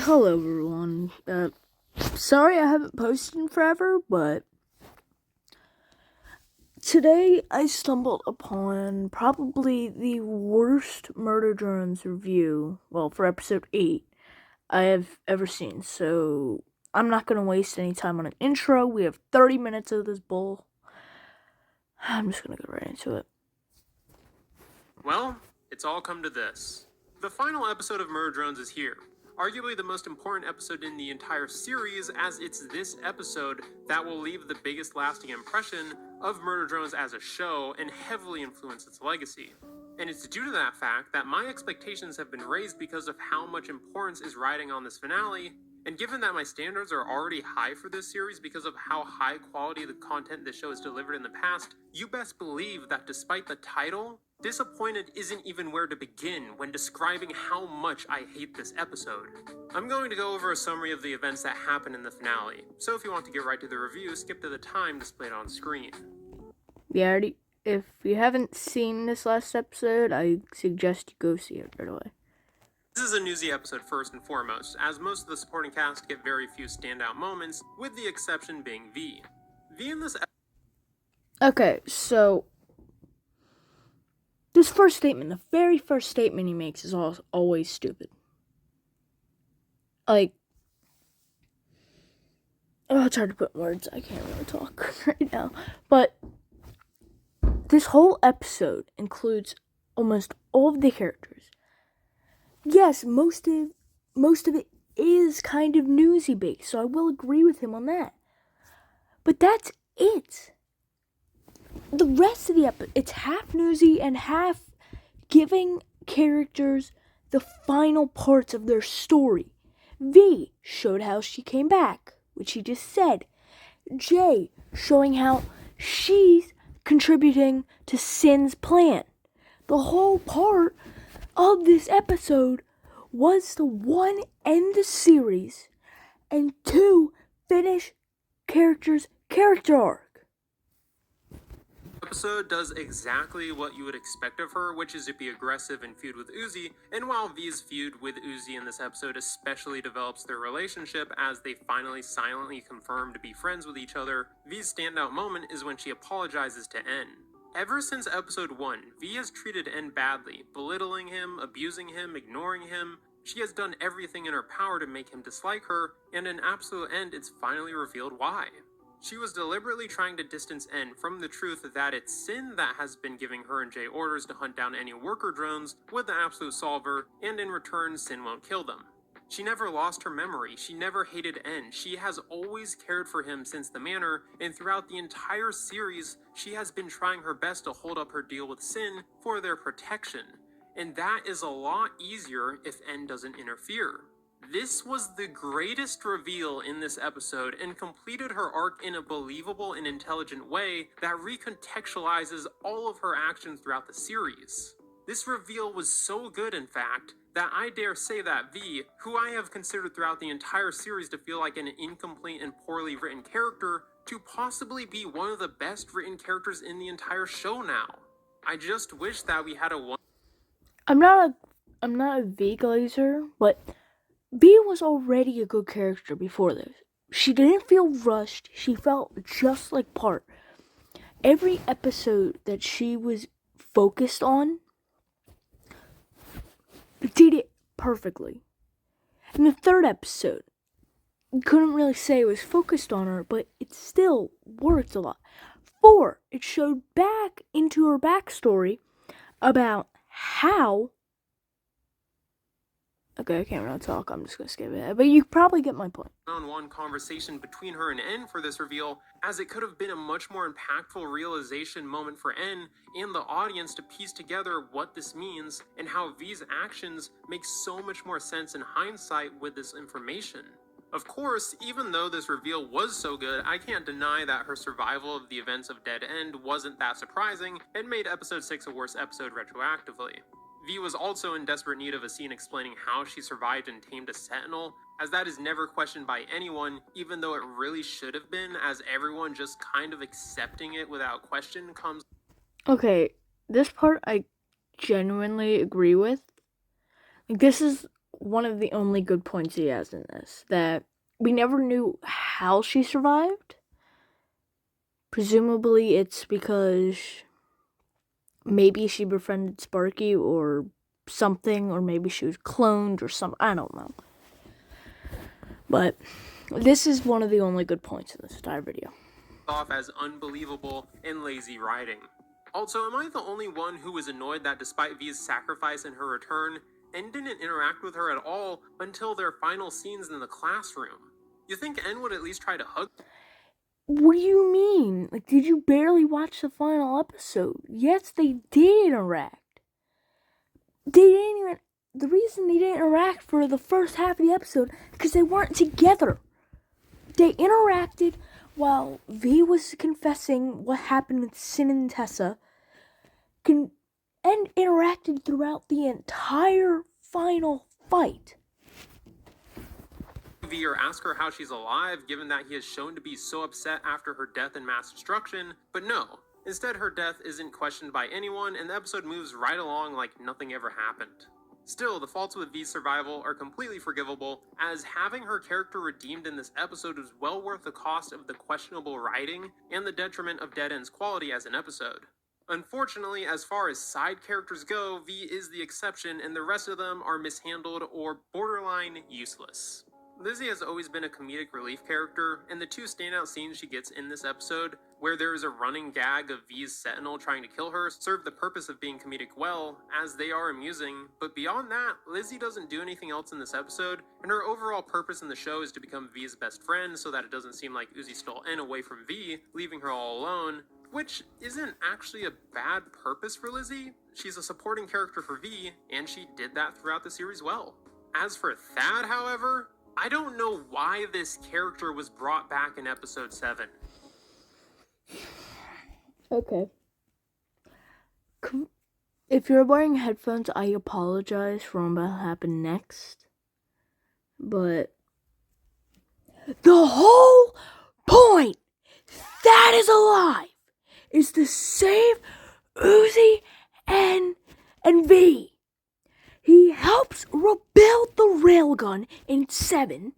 Hello everyone. Sorry I haven't posted in forever, but today I stumbled upon probably the worst Murder Drones review, well, for episode 8, I have ever seen. So I'm not gonna waste any time on an intro. We have 30 minutes of this bull. I'm just gonna go right into it. Well, it's all come to this. The final episode of Murder Drones is here. Arguably the most important episode in the entire series, as it's this episode that will leave the biggest lasting impression of Murder Drones as a show and heavily influence its legacy. And it's due to that fact that my expectations have been raised because of how much importance is riding on this finale, and given that my standards are already high for this series because of how high quality the content this show has delivered in the past, you best believe that despite the title, disappointed isn't even where to begin when describing how much I hate this episode. I'm going to go over a summary of the events that happen in the finale, so if you want to get right to the review, skip to the time displayed on screen. If you haven't seen this last episode, I suggest you go see it right away. This is a newsy episode first and foremost, as most of the supporting cast get very few standout moments, with the exception being V. V in this Okay, so this first statement, the very first statement he makes is always stupid. Like, it's hard to put words. I can't really talk right now. But this whole episode includes almost all of the characters. Yes, most of it is kind of newsy based, so I will agree with him on that. But that's it. The rest of the episode, it's half newsy and half giving characters the final parts of their story. V showed how she came back, which he just said. J showing how she's contributing to Sin's plan. The whole part of this episode was to one, end the series, and two, finish character's character arc. episode does exactly what you would expect of her, which is to be aggressive and feud with Uzi, and while V's feud with Uzi in this episode especially develops their relationship as they finally silently confirm to be friends with each other, V's standout moment is when she apologizes to N. Ever since episode 1, V has treated N badly, belittling him, abusing him, ignoring him. She has done everything in her power to make him dislike her, and in absolute end it's finally revealed why. She was deliberately trying to distance N from the truth that it's Sin that has been giving her and Jay orders to hunt down any worker drones with the Absolute Solver, and in return Sin won't kill them. She never lost her memory, she never hated N, she has always cared for him since the manor, and throughout the entire series, she has been trying her best to hold up her deal with Sin for their protection. And that is a lot easier if N doesn't interfere. This was the greatest reveal in this episode and completed her arc in a believable and intelligent way that recontextualizes all of her actions throughout the series. This reveal was so good, in fact, that I dare say that V, who I have considered throughout the entire series to feel like an incomplete and poorly written character, to possibly be one of the best written characters in the entire show now. I just wish that we had a one. I'm not a V glazer, but V was already a good character before this. She didn't feel rushed. She felt just like part. Every episode that she was focused on did it perfectly. In the third episode, you couldn't really say it was focused on her, but it still worked a lot. 4, it showed back into her backstory about how... Okay, I can't really talk. I'm just gonna skip it. But you probably get my point. One-on-one conversation between her and N for this reveal, as it could have been a much more impactful realization moment for N and the audience to piece together what this means and how V's actions make so much more sense in hindsight with this information. Of course, even though this reveal was so good, I can't deny that her survival of the events of Dead End wasn't that surprising and made episode 6 a worse episode retroactively. V was also in desperate need of a scene explaining how she survived and tamed a sentinel, as that is never questioned by anyone, even though it really should have been, as everyone just kind of accepting it without question comes. Okay, this part I genuinely agree with. This is one of the only good points he has in this, that we never knew how she survived. Presumably it's because maybe she befriended Sparky or something, or maybe she was cloned or something. I don't know. But this is one of the only good points in this entire video. Off as unbelievable and lazy writing. Also, am I the only one who was annoyed that despite V's sacrifice and her return, N didn't interact with her at all until their final scenes in the classroom? You think N would at least try to hug? What do you mean? Like, did you barely watch the final episode? Yes, they did interact. They didn't even... The reason they didn't interact for the first half of the episode is because they weren't together. They interacted while V was confessing what happened with Sin and Tessa, and interacted throughout the entire final fight. V or ask her how she's alive, given that he is shown to be so upset after her death in mass destruction, but no. Instead, her death isn't questioned by anyone, and the episode moves right along like nothing ever happened. Still, the faults with V's survival are completely forgivable, as having her character redeemed in this episode is well worth the cost of the questionable writing and the detriment of Dead End's quality as an episode. Unfortunately, as far as side characters go, V is the exception, and the rest of them are mishandled or borderline useless. Lizzie has always been a comedic relief character, and the two standout scenes she gets in this episode, where there is a running gag of V's Sentinel trying to kill her, serve the purpose of being comedic well, as they are amusing, but beyond that, Lizzie doesn't do anything else in this episode, and her overall purpose in the show is to become V's best friend so that it doesn't seem like Uzi stole N away from V, leaving her all alone, which isn't actually a bad purpose for Lizzie. She's a supporting character for V, and she did that throughout the series well. As for Thad, however, I don't know why this character was brought back in episode 7. Okay. If you're wearing headphones, I apologize for what will happen next. But the whole point that is alive is to save Uzi and V. He helps rebuild the railgun in 7,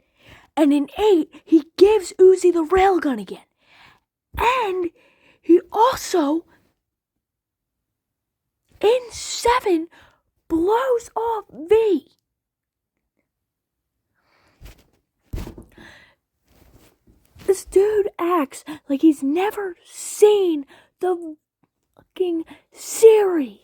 and in 8, he gives Uzi the railgun again. And he also, in 7, blows off V. This dude acts like he's never seen the fucking series.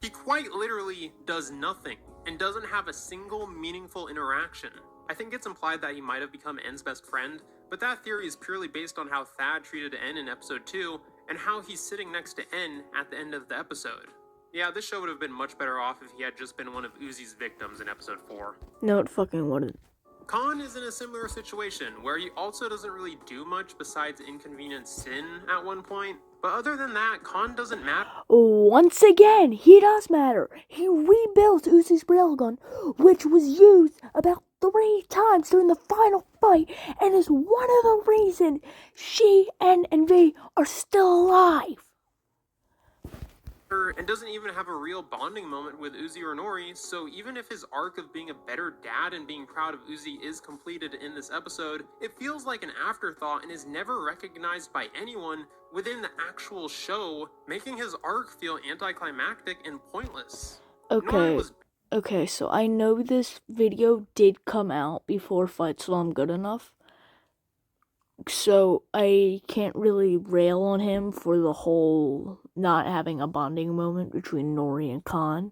He quite literally does nothing, and doesn't have a single meaningful interaction. I think it's implied that he might have become N's best friend, but that theory is purely based on how Thad treated N in episode 2, and how he's sitting next to N at the end of the episode. Yeah, this show would have been much better off if he had just been one of Uzi's victims in episode 4. No, it fucking wouldn't. Khan is in a similar situation, where he also doesn't really do much besides inconvenience Sin at one point. But other than that, Khan doesn't matter. Once again, he does matter. He rebuilt Uzi's railgun, which was used about 3 times during the final fight, and is one of the reasons she and V are still alive. And doesn't even have a real bonding moment with Uzi or Nori, so even if his arc of being a better dad and being proud of Uzi is completed in this episode, it feels like an afterthought and is never recognized by anyone within the actual show, making his arc feel anticlimactic and pointless. Okay, so I know this video did come out before Fight Slam Good Enough, so I can't really rail on him for the whole not having a bonding moment between Nori and Khan.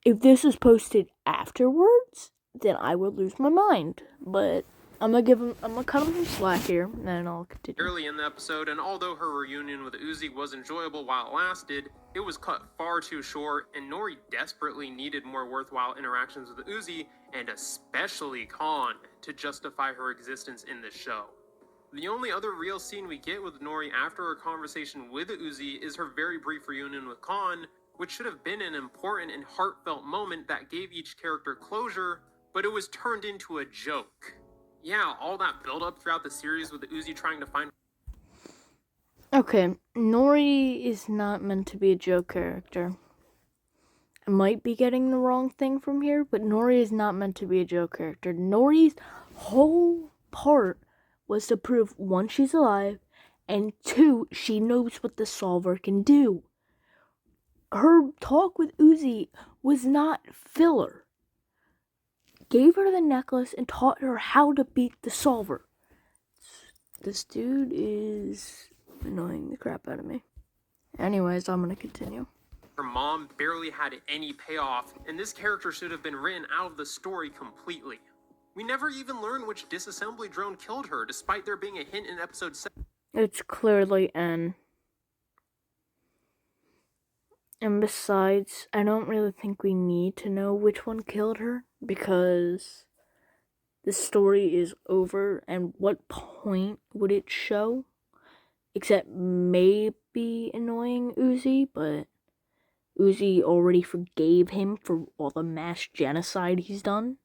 If this is posted afterwards, then I would lose my mind. But I'm gonna cut him some slack here, and then I'll continue. Early in the episode, and although her reunion with Uzi was enjoyable while it lasted, it was cut far too short, and Nori desperately needed more worthwhile interactions with Uzi, and especially Khan, to justify her existence in this show. The only other real scene we get with Nori after her conversation with Uzi is her very brief reunion with Khan, which should have been an important and heartfelt moment that gave each character closure, but it was turned into a joke. Yeah, all that build-up throughout the series with Uzi trying to find... Okay, Nori is not meant to be a joke character. I might be getting the wrong thing from here, but Nori is not meant to be a Joe character. Nori's whole part was to prove, one, she's alive, and two, she knows what the solver can do. Her talk with Uzi was not filler. Gave her the necklace and taught her how to beat the solver. This dude is annoying the crap out of me. Anyways, I'm gonna continue. Her mom barely had any payoff, and this character should have been written out of the story completely. We never even learned which disassembly drone killed her, despite there being a hint in episode 7. It's clearly N. And besides, I don't really think we need to know which one killed her, because the story is over, and what point would it show? Except maybe annoying Uzi, but Uzi already forgave him for all the mass genocide he's done.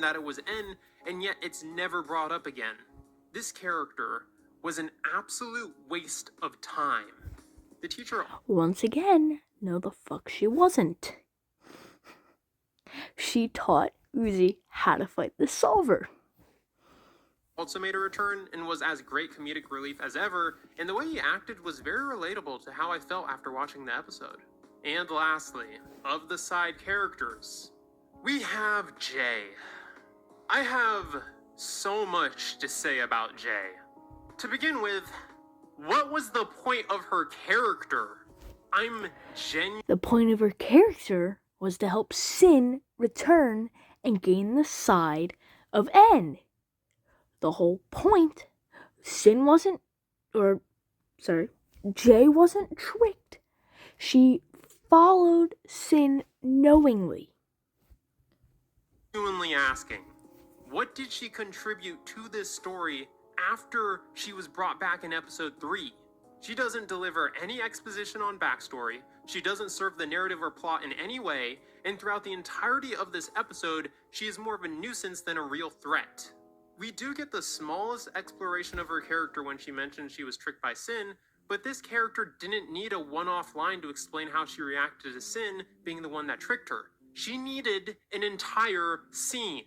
That it was N, and yet it's never brought up again. This character was an absolute waste of time. The teacher Once again, no the fuck she wasn't. She taught Uzi how to fight the solver. also made a return and was as great comedic relief as ever, and the way he acted was very relatable to how I felt after watching the episode. And lastly, of the side characters, we have Jay. I have so much to say about Jay. To begin with, what was the point of her character? The point of her character was to help Sin return and gain the side of N. The whole point, Jay wasn't tricked. She followed Sin knowingly. Genuinely asking, what did she contribute to this story after she was brought back in episode 3? She doesn't deliver any exposition on backstory, she doesn't serve the narrative or plot in any way, and throughout the entirety of this episode, she is more of a nuisance than a real threat. We do get the smallest exploration of her character when she mentioned she was tricked by Sin, but this character didn't need a one-off line to explain how she reacted to Sin being the one that tricked her. She needed an entire scene.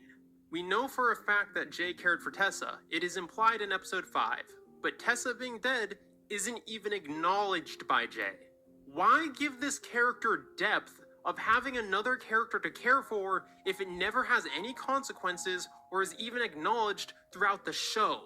We know for a fact that Jay cared for Tessa. It is implied in episode 5, but Tessa being dead isn't even acknowledged by Jay. Why give this character depth of having another character to care for if it never has any consequences or is even acknowledged throughout the show?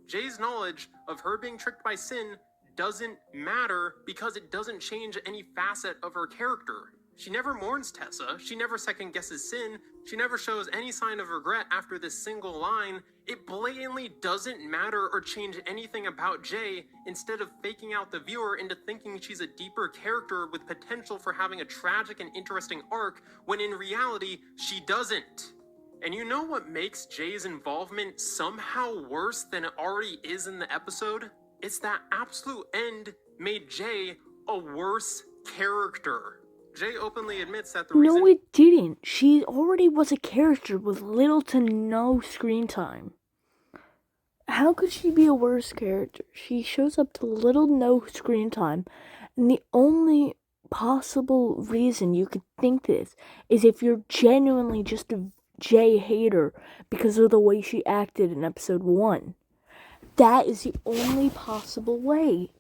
Jay's knowledge of her being tricked by Sin doesn't matter because it doesn't change any facet of her character. She never mourns Tessa, she never second guesses Sin, she never shows any sign of regret after this single line. It blatantly doesn't matter or change anything about Jay, instead of faking out the viewer into thinking she's a deeper character with potential for having a tragic and interesting arc, when in reality, she doesn't. And you know what makes Jay's involvement somehow worse than it already is in the episode? It's that absolute end made Jay a worse character. Jay openly admits that the reason— No, it didn't. She already was a character with little to no screen time. How could she be a worse character? She shows up to little no screen time, and the only possible reason you could think this is if you're genuinely just a Jay hater because of the way she acted in episode 1. That is the only possible way.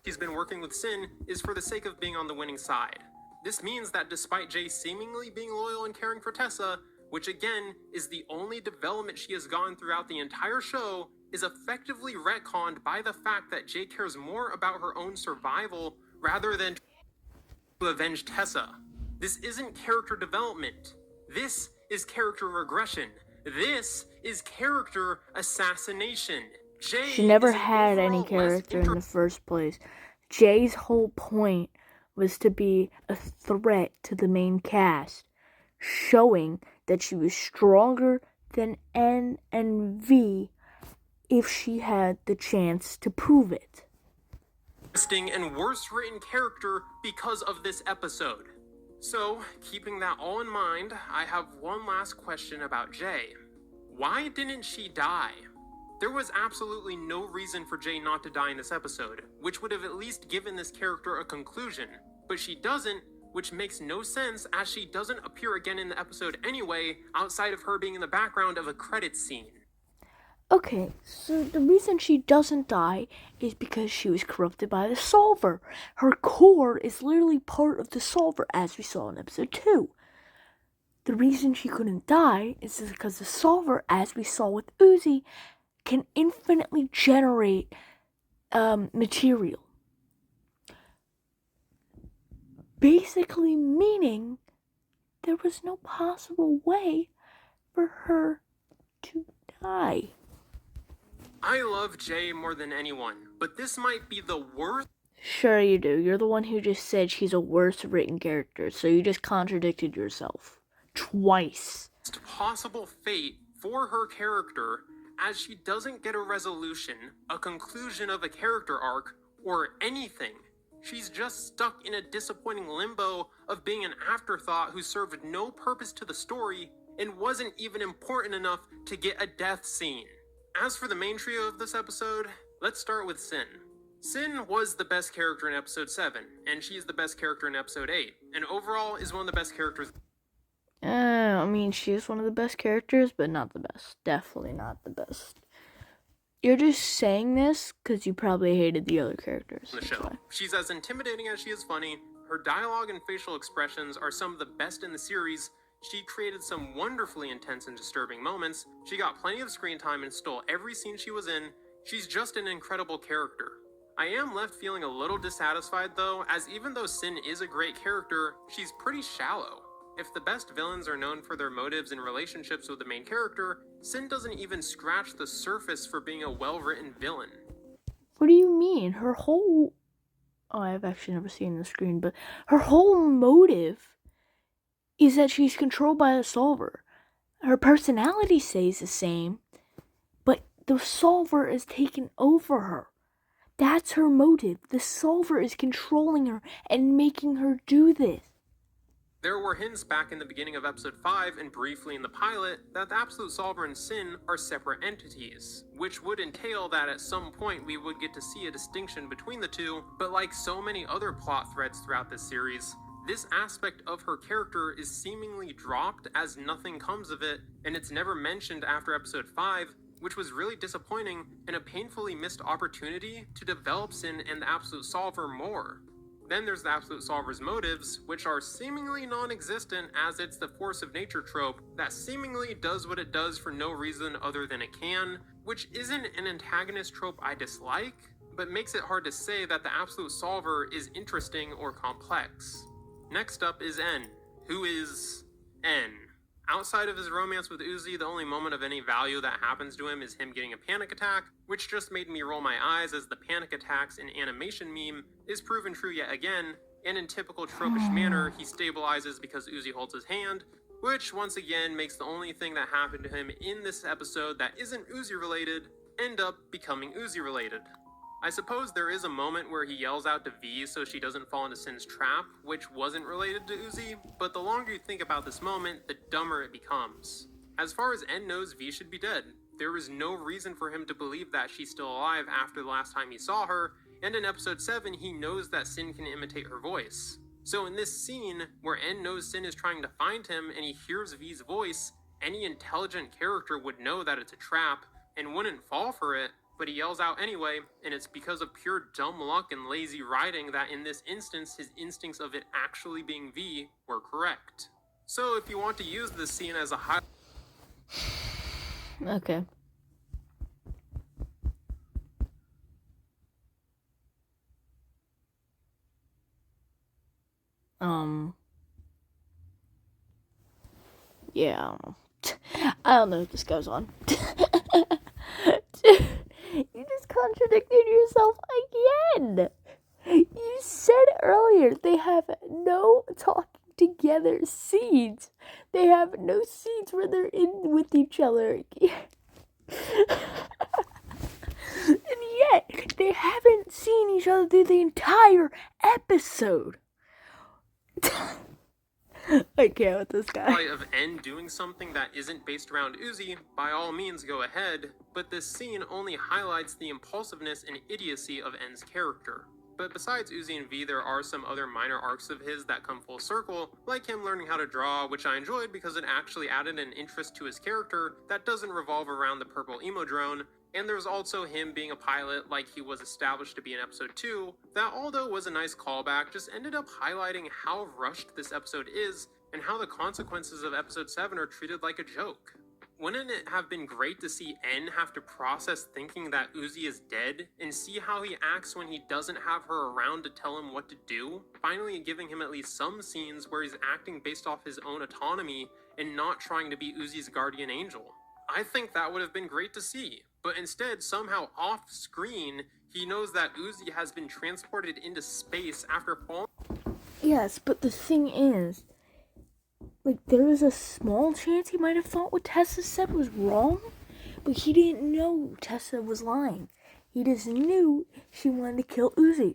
He's been working with Sin is for the sake of being on the winning side. This means that despite Jay seemingly being loyal and caring for Tessa, which again is the only development she has gone throughout the entire show, is effectively retconned by the fact that Jay cares more about her own survival rather than to avenge Tessa. This isn't character development. This is character regression. This is character assassination. Jay She never is had any overall character less in the first place. Jay's whole point was to be a threat to the main cast, showing that she was stronger than N and V if she had the chance to prove it. interesting and worse written character because of this episode. So, keeping that all in mind, I have one last question about Jay. Why didn't she die? There was absolutely no reason for Jay not to die in this episode, which would have at least given this character a conclusion, but she doesn't, which makes no sense as she doesn't appear again in the episode anyway, outside of her being in the background of a credits scene. Okay, so the reason she doesn't die is because she was corrupted by the Solver. Her core is literally part of the Solver, as we saw in episode 2. The reason she couldn't die is because the Solver, as we saw with Uzi, can infinitely generate material. Basically meaning there was no possible way for her to die. I love Jay more than anyone, but this might be the worst. Sure you do. You're the one who just said she's a worse written character, so you just contradicted yourself. Twice. Possible fate for her character, as she doesn't get a resolution, a conclusion of a character arc, or anything. She's just stuck in a disappointing limbo of being an afterthought who served no purpose to the story and wasn't even important enough to get a death scene. As for the main trio of this episode, let's start with Sin. Sin was the best character in episode 7, and she is the best character in episode 8, and overall is one of the best characters. I mean, she is one of the best characters, but not the best. Definitely not the best. You're just saying this because you probably hated the other characters. In the show. She's as intimidating as she is funny. Her dialogue and facial expressions are some of the best in the series. She created some wonderfully intense and disturbing moments. She got plenty of screen time and stole every scene she was in. She's just an incredible character. I am left feeling a little dissatisfied though, as even though Sin is a great character, she's pretty shallow. If the best villains are known for their motives and relationships with the main character, Sin doesn't even scratch the surface for being a well-written villain. What do you mean? Her whole... Oh, I've actually never seen the screen, but her whole motive is that she's controlled by the Solver. Her personality stays the same, but the Solver is taken over her. That's her motive. The Solver is controlling her and making her do this. There were hints back in the beginning of episode 5 and briefly in the pilot that the Absolute Solver and Sin are separate entities, which would entail that at some point we would get to see a distinction between the two, but like so many other plot threads throughout this series, this aspect of her character is seemingly dropped as nothing comes of it, and it's never mentioned after episode 5, which was really disappointing and a painfully missed opportunity to develop Sin and the Absolute Solver more. Then there's the Absolute Solver's motives, which are seemingly non-existent as it's the force of nature trope that seemingly does what it does for no reason other than it can, which isn't an antagonist trope I dislike, but makes it hard to say that the Absolute Solver is interesting or complex. Next up is N. Who is N? Outside of his romance with Uzi, the only moment of any value that happens to him is him getting a panic attack, which just made me roll my eyes as the panic attacks in animation meme is proven true yet again, and in typical tropish manner, he stabilizes because Uzi holds his hand, which once again makes the only thing that happened to him in this episode that isn't Uzi related end up becoming Uzi related. I suppose there is a moment where he yells out to V so she doesn't fall into Sin's trap, which wasn't related to Uzi, but the longer you think about this moment, the dumber it becomes. As far as N knows, V should be dead. There is no reason for him to believe that she's still alive after the last time he saw her, and in episode 7 he knows that Sin can imitate her voice. So in this scene, where N knows Sin is trying to find him and he hears V's voice, any intelligent character would know that it's a trap and wouldn't fall for it, but he yells out anyway, and it's because of pure dumb luck and lazy writing that in this instance his instincts of it actually being V were correct. So if you want to use this scene as a Okay. Yeah, I don't know what this goes on. You just contradicted yourself again. You said earlier they have no talking together scenes. They have no scenes where they're in with each other. And yet, they haven't seen each other through the entire episode. I can't with this guy. Of N doing something that isn't based around Uzi, by all means go ahead, but this scene only highlights the impulsiveness and idiocy of N's character. But besides Uzi and V, there are some other minor arcs of his that come full circle, like him learning how to draw, which I enjoyed because it actually added an interest to his character that doesn't revolve around the purple emo drone. And there's also him being a pilot like he was established to be in episode 2, that although was a nice callback, just ended up highlighting how rushed this episode is and how the consequences of episode 7 are treated like a joke. Wouldn't it have been great to see N have to process thinking that Uzi is dead and see how he acts when he doesn't have her around to tell him what to do? Finally giving him at least some scenes where he's acting based off his own autonomy and not trying to be Uzi's guardian angel. I think that would have been great to see, but instead, somehow off screen, he knows that Uzi has been transported into space after falling. Yes, but the thing is, like, there was a small chance he might have thought what Tessa said was wrong, but he didn't know Tessa was lying. He just knew she wanted to kill Uzi.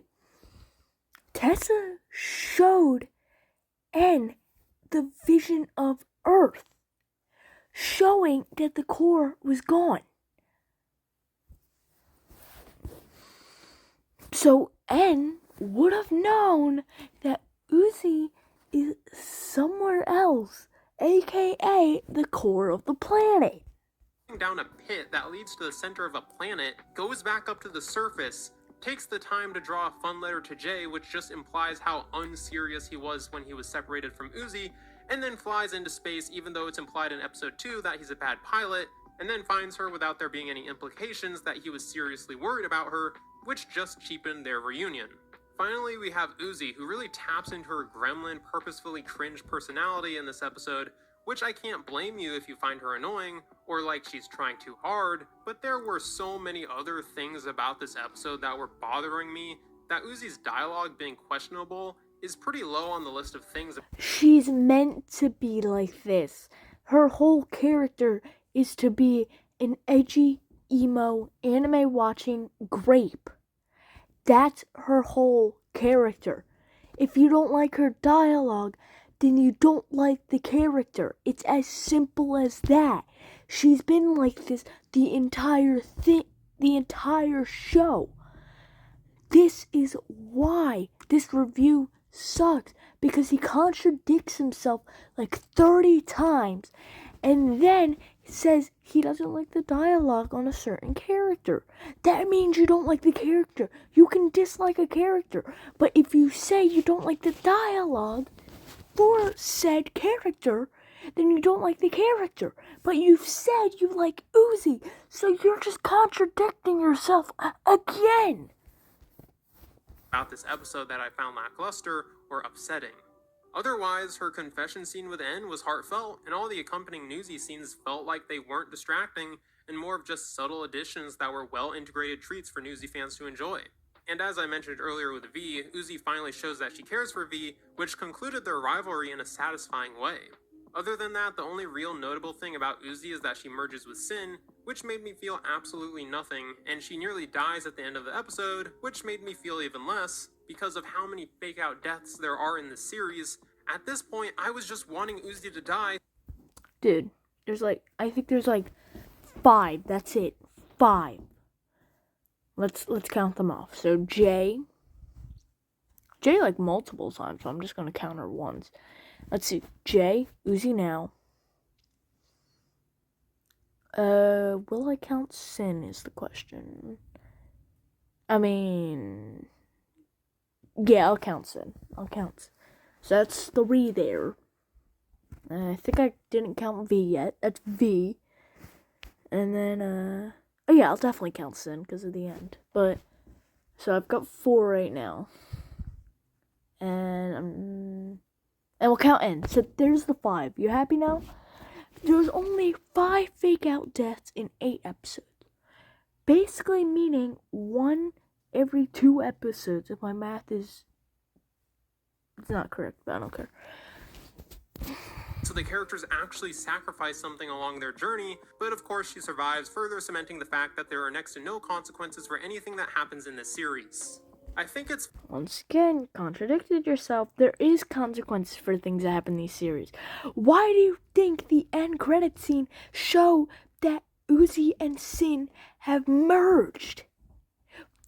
Tessa showed N the vision of Earth, showing that the core was gone. So N would have known that Uzi is somewhere else, aka the core of the planet. Down a pit that leads to the center of a planet, goes back up to the surface, takes the time to draw a fun letter to Jay, which just implies how unserious he was when he was separated from Uzi, and then flies into space even though it's implied in episode 2 that he's a bad pilot, and then finds her without there being any implications that he was seriously worried about her, which just cheapened their reunion. Finally, we have Uzi, who really taps into her gremlin, purposefully cringe personality in this episode, which I can't blame you if you find her annoying, or like she's trying too hard, but there were so many other things about this episode that were bothering me that Uzi's dialogue being questionable is pretty low on the list of things. She's meant to be like this. Her whole character is to be an edgy, emo, anime-watching grape. That's her whole character. If you don't like her dialogue, then you don't like the character. It's as simple as that. She's been like this the entire show. This is why this review sucks, because he contradicts himself like 30 times and then says he doesn't like the dialogue on a certain character. That means you don't like the character. You can dislike a character, but if you say you don't like the dialogue for said character, then you don't like the character. But you've said you like Uzi, so you're just contradicting yourself again. About this episode that I found lackluster or upsetting. Otherwise, her confession scene with N was heartfelt, and all the accompanying Newsy scenes felt like they weren't distracting, and more of just subtle additions that were well-integrated treats for Newsy fans to enjoy. And as I mentioned earlier with V, Uzi finally shows that she cares for V, which concluded their rivalry in a satisfying way. Other than that, the only real notable thing about Uzi is that she merges with Sin, which made me feel absolutely nothing, and she nearly dies at the end of the episode, which made me feel even less, because of how many fake-out deaths there are in this series. At this point, I was just wanting Uzi to die. Dude, I think there's 5, that's it, 5. Let's count them off. So Jay multiple times, so I'm just gonna count her once. Let's see, Jay, Uzi now. Will I count Sin is the question. I mean, yeah, I'll count Sin. So that's 3 there. I think I didn't count V yet. That's V. And then, oh yeah, I'll definitely count Sin because of the end. But, so I've got 4 right now. And we'll count N. So there's the 5. You happy now? There's only 5 fake out deaths in 8 episodes. Basically meaning 1 every 2 episodes, if my math is... It's not correct, but I don't care. So the characters actually sacrifice something along their journey, but of course she survives, further cementing the fact that there are next to no consequences for anything that happens in this series. I think it's... Once again, contradicted yourself. There is consequences for things that happen in these series. Why do you think the end credit scene show that Uzi and Sin have merged?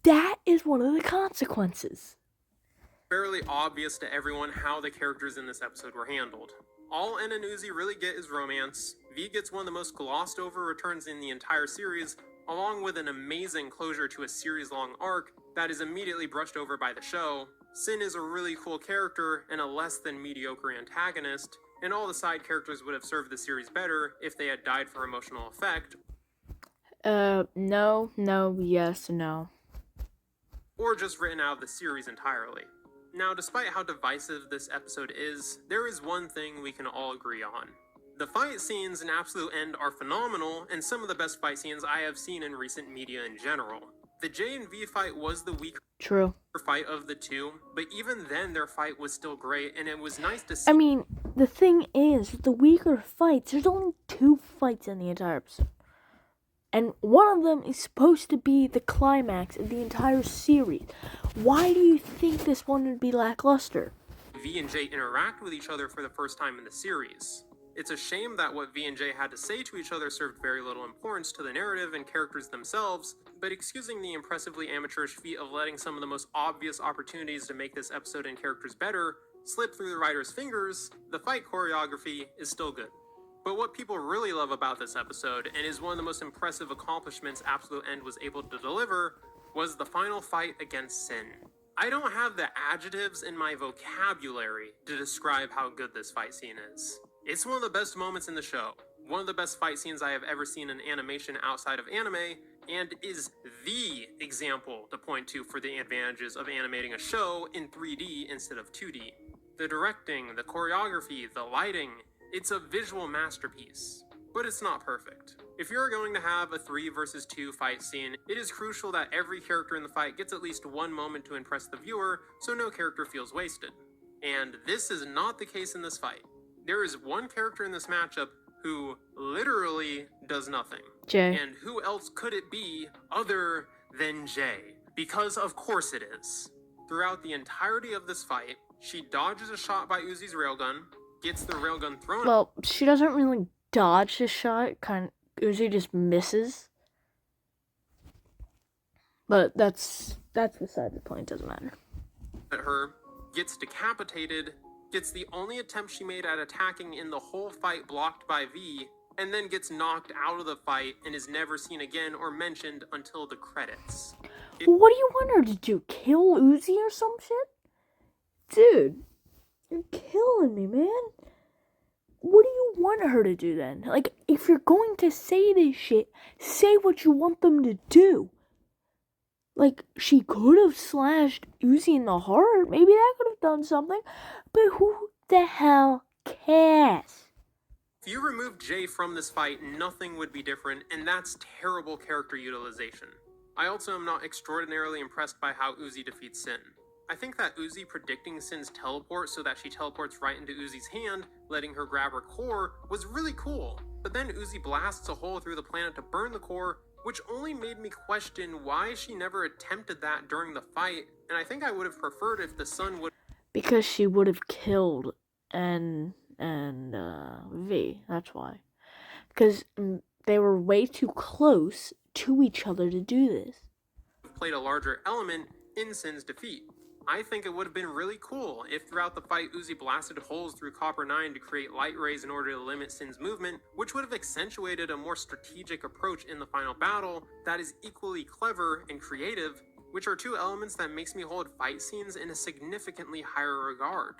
that is one of the consequences. Fairly obvious to everyone how the characters in this episode were handled. All En and Uzi really get is romance. V gets one of the most glossed over returns in the entire series, along with an amazing closure to a series-long arc that is immediately brushed over by the show. Sin is a really cool character and a less than mediocre antagonist, and all the side characters would have served the series better if they had died for emotional effect. No, yes, no. Or just written out of the series entirely. Now, despite how divisive this episode is, there is one thing we can all agree on. The fight scenes in Absolute End are phenomenal, and some of the best fight scenes I have seen in recent media in general. The J and V fight was the weaker fight of the two, but even then their fight was still great, and it was nice to see. I mean, the thing is, the weaker fights, there's only 2 fights in the entire episode. And one of them is supposed to be the climax of the entire series. Why do you think this one would be lackluster? V and J interact with each other for the first time in the series. It's a shame that what V and J had to say to each other served very little importance to the narrative and characters themselves, but excusing the impressively amateurish feat of letting some of the most obvious opportunities to make this episode and characters better slip through the writer's fingers, the fight choreography is still good. But what people really love about this episode, and is one of the most impressive accomplishments Absolute End was able to deliver, was the final fight against Sin. I don't have the adjectives in my vocabulary to describe how good this fight scene is. It's one of the best moments in the show, one of the best fight scenes I have ever seen in animation outside of anime, and is the example to point to for the advantages of animating a show in 3D instead of 2D. The directing, the choreography, the lighting, it's a visual masterpiece, but it's not perfect. If you're going to have a 3 versus 2 fight scene, it is crucial that every character in the fight gets at least one moment to impress the viewer, so no character feels wasted. And this is not the case in this fight. There is one character in this matchup who literally does nothing. Jay. And who else could it be other than Jay? Because of course it is. Throughout the entirety of this fight, she dodges a shot by Uzi's railgun, gets the railgun thrown. Well, she doesn't really dodge the shot. Uzi just misses. But that's beside the point. Doesn't matter. At her, gets decapitated, gets the only attempt she made at attacking in the whole fight blocked by V, and then gets knocked out of the fight and is never seen again or mentioned until the credits. What do you want her to do? Kill Uzi or some shit? Dude, you're killing me, man. What do you want her to do then? Like, if you're going to say this shit, say what you want them to do. Like, she could have slashed Uzi in the heart. Maybe that could have done something. But who the hell cares? If you remove Jay from this fight, nothing would be different, and that's terrible character utilization. I also am not extraordinarily impressed by how Uzi defeats Sin. I think that Uzi predicting Sin's teleport so that she teleports right into Uzi's hand, letting her grab her core, was really cool. But then Uzi blasts a hole through the planet to burn the core, which only made me question why she never attempted that during the fight, and I think I would have preferred if the sun would... Because she would have killed V, that's why. Because they were way too close to each other to do this. ...played a larger element in Sin's defeat. I think it would have been really cool if throughout the fight Uzi blasted holes through Copper 9 to create light rays in order to limit Sin's movement, which would have accentuated a more strategic approach in the final battle that is equally clever and creative, which are two elements that makes me hold fight scenes in a significantly higher regard.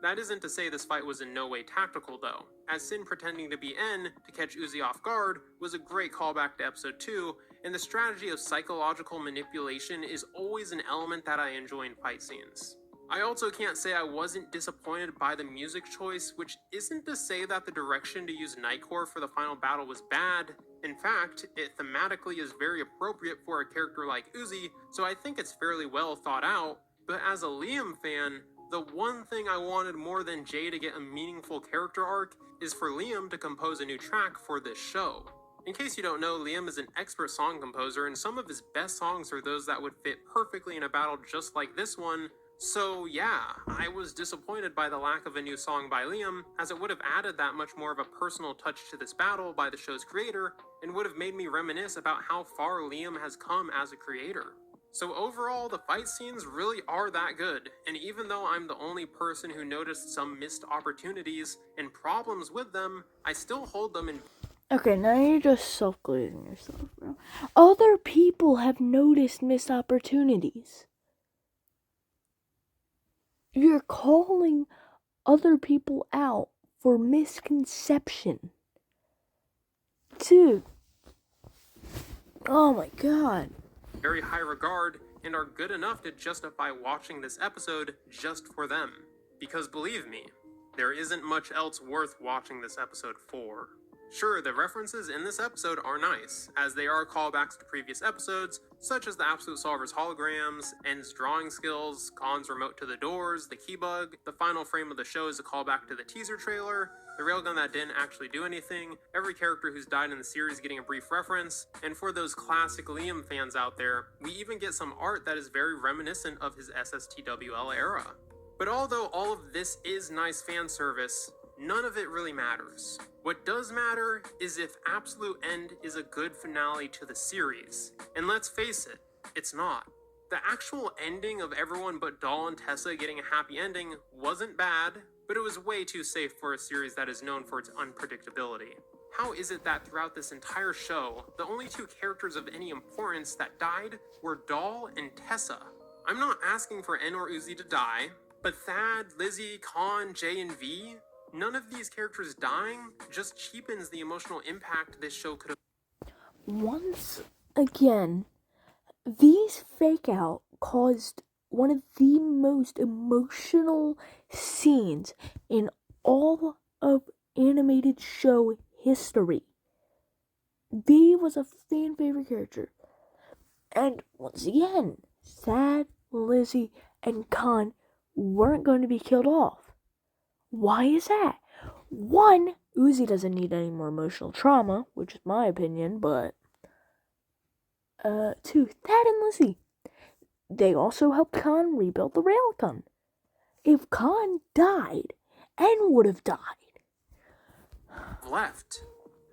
That isn't to say this fight was in no way tactical though, as Sin pretending to be N to catch Uzi off guard was a great callback to episode 2, and the strategy of psychological manipulation is always an element that I enjoy in fight scenes. I also can't say I wasn't disappointed by the music choice, which isn't to say that the direction to use Nightcore for the final battle was bad. In fact, it thematically is very appropriate for a character like Uzi, so I think it's fairly well thought out, but as a Liam fan, the one thing I wanted more than Jay to get a meaningful character arc is for Liam to compose a new track for this show. In case you don't know, Liam is an expert song composer, and some of his best songs are those that would fit perfectly in a battle just like this one. So yeah, I was disappointed by the lack of a new song by Liam, as it would have added that much more of a personal touch to this battle by the show's creator, and would have made me reminisce about how far Liam has come as a creator. So overall, the fight scenes really are that good, and even though I'm the only person who noticed some missed opportunities and problems with them, I still hold them in. Okay, now you're just self-glazing yourself, bro. Other people have noticed missed opportunities. You're calling other people out for misconception. Dude. Oh my god. Very high regard and are good enough to justify watching this episode just for them. Because believe me, there isn't much else worth watching this episode for. Sure, the references in this episode are nice, as they are callbacks to previous episodes, such as the Absolute Solver's holograms, End's drawing skills, Khan's remote to the doors, the key bug. The final frame of the show is a callback to the teaser trailer, the railgun that didn't actually do anything, every character who's died in the series getting a brief reference, and for those classic Liam fans out there, we even get some art that is very reminiscent of his SSTWL era. But although all of this is nice fan service, none of it really matters. What does matter is if Absolute End is a good finale to the series. And let's face it, it's not. The actual ending of everyone but Doll and Tessa getting a happy ending wasn't bad, but it was way too safe for a series that is known for its unpredictability. How is it that throughout this entire show, the only two characters of any importance that died were Doll and Tessa? I'm not asking for N or Uzi to die, but Thad, Lizzie, Khan, Jay, and V? None of these characters dying just cheapens the emotional impact this show could have. Once again, these fake out caused one of the most emotional scenes in all of animated show history. V was a fan favorite character. And once again, Thad, Lizzie, and Khan weren't going to be killed off. Why is that? One, Uzi doesn't need any more emotional trauma, which is my opinion, but two, Thad and Lizzie. They also helped Khan rebuild the railgun. If Khan died, N would have died. Left.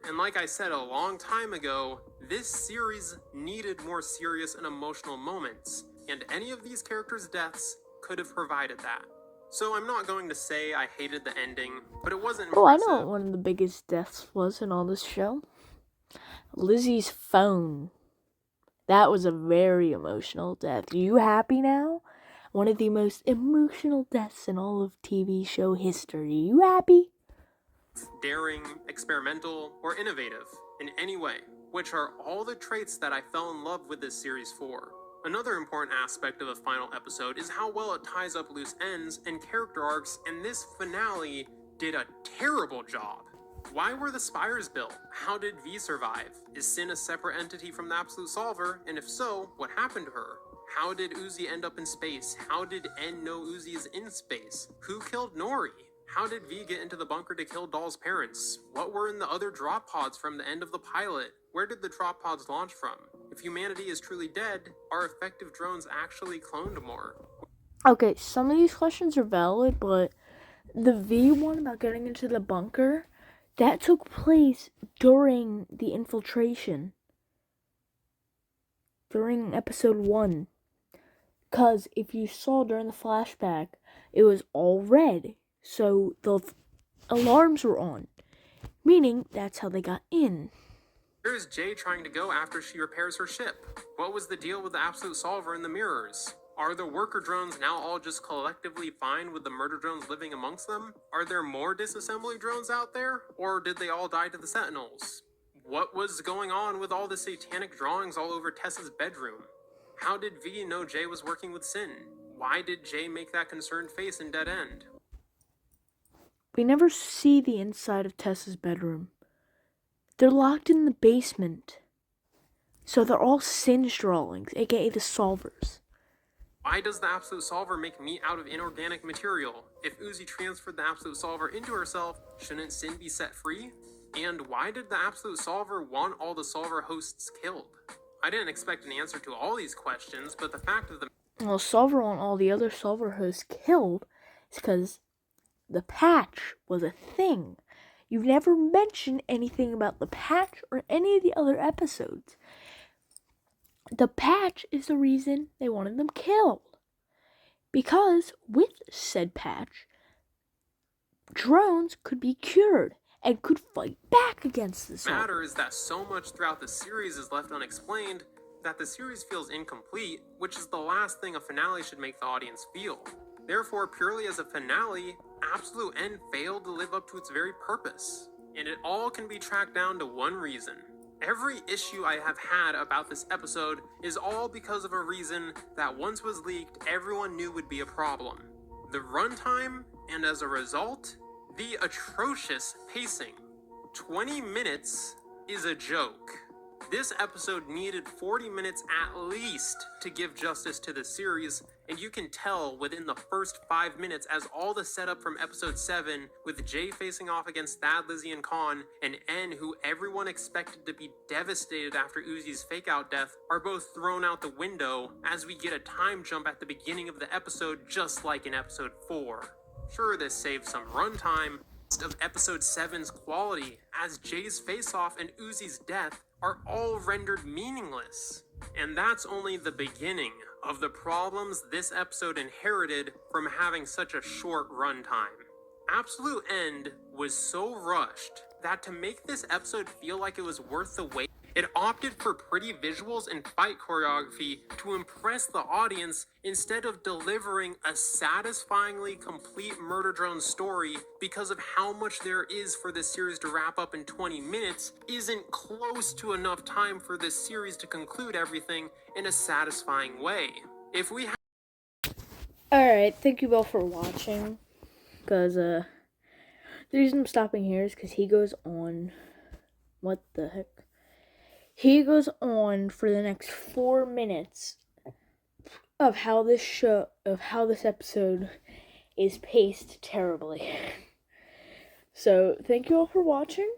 And like I said a long time ago, this series needed more serious and emotional moments, and any of these characters' deaths could have provided that. So I'm not going to say I hated the ending, but it wasn't impressive. Oh, I know what one of the biggest deaths was in all this show. Lizzie's phone. That was a very emotional death. Are you happy now? One of the most emotional deaths in all of TV show history. You happy? Daring, experimental, or innovative in any way, which are all the traits that I fell in love with this series for. Another important aspect of the final episode is how well it ties up loose ends and character arcs, and this finale did a terrible job. Why were the spires built? How did V survive? Is Sin a separate entity from the Absolute Solver? And if so, what happened to her? How did Uzi end up in space? How did N know Uzi is in space? Who killed Nori? How did V get into the bunker to kill Doll's parents? What were in the other drop pods from the end of the pilot? Where did the drop pods launch from? If humanity is truly dead, are effective drones actually cloned more? Okay, some of these questions are valid, but the V one about getting into the bunker, that took place during the infiltration. During episode 1. Because if you saw during the flashback, it was all red. So the alarms were on. Meaning, that's how they got in. Where's Jay trying to go after she repairs her ship? What was the deal with the Absolute Solver and the mirrors? Are the worker drones now all just collectively fine with the murder drones living amongst them? Are there more disassembly drones out there? Or did they all die to the Sentinels? What was going on with all the satanic drawings all over Tessa's bedroom? How did V know Jay was working with Sin? Why did Jay make that concerned face in Dead End? We never see the inside of Tessa's bedroom. They're locked in the basement. So they're all Sin's drawings, aka the solvers. Why does the Absolute Solver make meat out of inorganic material? If Uzi transferred the Absolute Solver into herself, shouldn't Sin be set free? And why did the Absolute Solver want all the Solver hosts killed? I didn't expect an answer to all these questions, but the fact of the... Well, Solver want all the other Solver hosts killed is because the patch was a thing. You've never mentioned anything about the patch or any of the other episodes. the patch is the reason they wanted them killed. Because with said patch, drones could be cured and could fight back against this. Matter is that so much throughout the series is left unexplained that the series feels incomplete, which is the last thing a finale should make the audience feel. Therefore, purely as a finale, Absolute End failed to live up to its very purpose. And it all can be tracked down to one reason. Every issue I have had about this episode is all because of a reason that once was leaked, everyone knew would be a problem. The runtime, and as a result, the atrocious pacing. 20 minutes is a joke. This episode needed 40 minutes at least to give justice to the series, and you can tell within the first 5 minutes as all the setup from episode 7, with Jay facing off against Thad, Lizzie, and Khan, and N, who everyone expected to be devastated after Uzi's fake-out death, are both thrown out the window as we get a time jump at the beginning of the episode just like in episode 4. Sure, this saves some runtime of episode 7's quality, as Jay's face-off and Uzi's death are all rendered meaningless. And that's only the beginning of the problems this episode inherited from having such a short runtime. Absolute End was so rushed that to make this episode feel like it was worth the wait, it opted for pretty visuals and fight choreography to impress the audience instead of delivering a satisfyingly complete Murder Drone story, because of how much there is for this series to wrap up in 20 minutes isn't close to enough time for this series to conclude everything in a satisfying way. If we Alright, thank you all for watching. Because, the reason I'm stopping here is because he goes on. What the heck? He goes on for the next 4 minutes of how this episode is paced terribly. So, thank you all for watching.